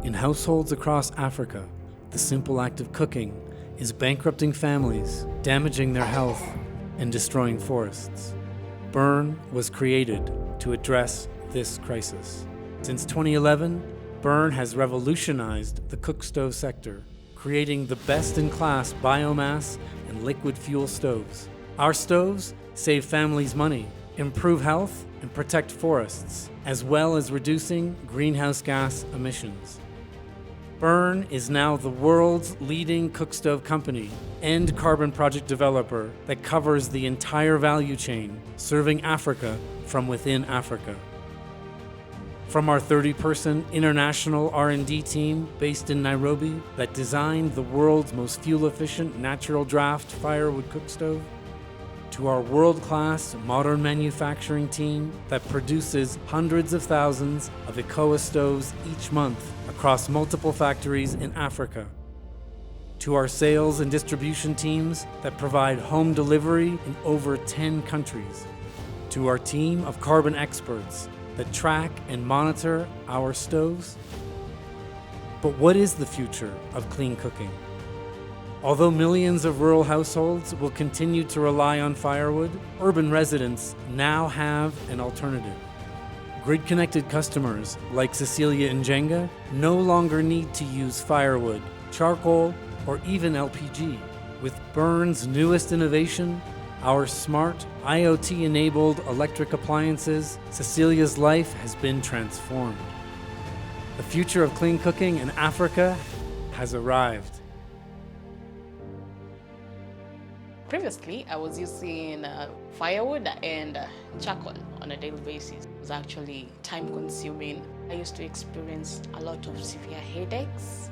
In households across Africa, the simple act of cooking is bankrupting families, damaging their health, and destroying forests. Burn was created to address this crisis. Since 2011, Burn has revolutionized the cook stove sector, creating the best-in-class biomass and liquid fuel stoves. Our stoves save families money, improve health, and protect forests, as well as reducing greenhouse gas emissions. Burn is now the world's leading cook stove company and carbon project developer that covers the entire value chain, serving Africa from within Africa. From our 30-person international R&D team based in Nairobi that designed the world's most fuel-efficient natural draft firewood cook stove, to our world-class modern manufacturing team that produces hundreds of thousands of ECOA stoves each month across multiple factories in Africa, to our sales and distribution teams that provide home delivery in over 10 countries, to our team of carbon experts that track and monitor our stoves. But what is the future of clean cooking? Although millions of rural households will continue to rely on firewood, urban residents now have an alternative. Grid-connected customers like Cecilia and Jenga no longer need to use firewood, charcoal, or even LPG. With Burn's newest innovation, our smart, IoT-enabled electric appliances, Cecilia's life has been transformed. The future of clean cooking in Africa has arrived. Previously, I was using firewood and charcoal on a daily basis. It was actually time-consuming. I used to experience a lot of severe headaches,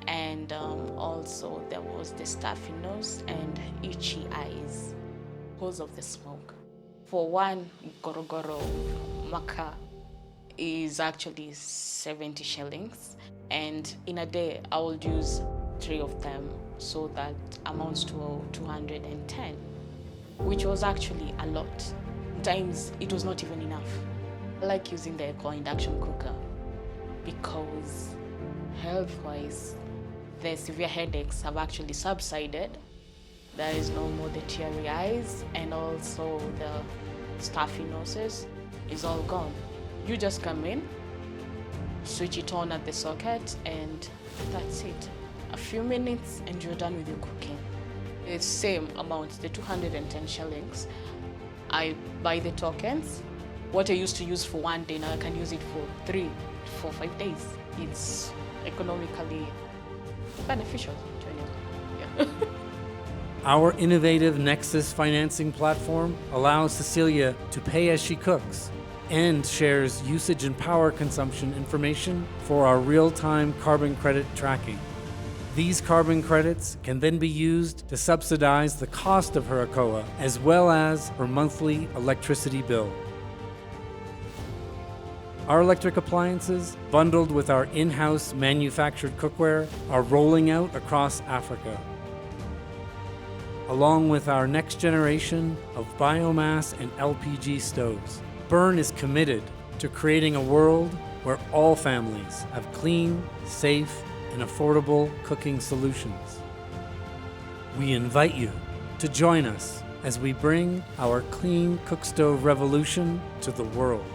and also there was the stuffy nose and itchy eyes because of the smoke. For one gorogoro maka is actually 70 shillings, and in a day I would use 3 of them, so that amounts to 210, which was actually a lot. Sometimes it was not even enough. I like using the Eco induction cooker because health-wise, the severe headaches have actually subsided. There is no more the teary eyes, and also the stuffy noses is all gone. You just come in, switch it on at the socket, and that's it. A few minutes and you're done with your cooking. It's same amount, the 210 shillings. I buy the tokens. What I used to use for one day, now I can use it for 3, 4, 5 days. It's economically beneficial to anyone. Yeah. Our innovative Nexus financing platform allows Cecilia to pay as she cooks and shares usage and power consumption information for our real-time carbon credit tracking. These carbon credits can then be used to subsidize the cost of her ECOA as well as her monthly electricity bill. Our electric appliances, bundled with our in-house manufactured cookware, are rolling out across Africa. Along with our next generation of biomass and LPG stoves, Burn is committed to creating a world where all families have clean, safe, and affordable cooking solutions. We invite you to join us as we bring our clean cook stove revolution to the world.